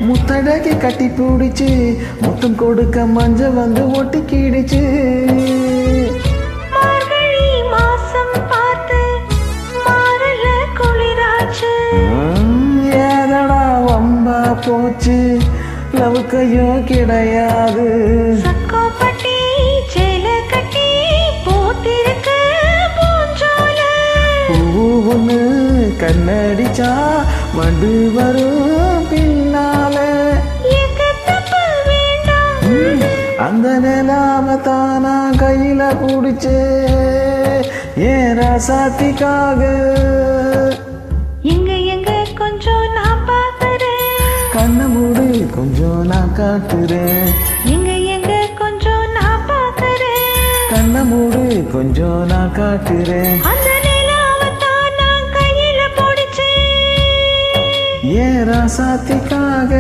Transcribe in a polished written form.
முத்தடக்கி கட்டி பிடிச்சு முத்தம் கொடுக்க மஞ்ச வந்து ஒட்டிக்கிடுச்சு. மார்கழி மாசம் பார்த்து மாறல குளிராச்சு. ஏதடா வம்பா போச்சு லவுக்கையோ கிடையாது. சக்கோப்பட்டி சேல கட்டி போத்திருக்க பூஞ்சோல. பூவுன்னு கண்ணடிச்சா வண்டு வரும் பின்னால. அந்த நிலாம தானா கையில புடிச்சு ஏன் ரசாத்திக்காக. எங்க எங்க கொஞ்சம் நான் பாக்குறேன். கண்ண மூடு கொஞ்சம் நான் காட்டுறேன். எங்க எங்க கொஞ்சம் நான் பாக்குறேன். கண்ண மூடு கொஞ்சம் நான் காட்டுறேன். அந்த நிலாவை தான் நான் கையில பிடிச்சேன் ஏன் ரசாத்திக்காக.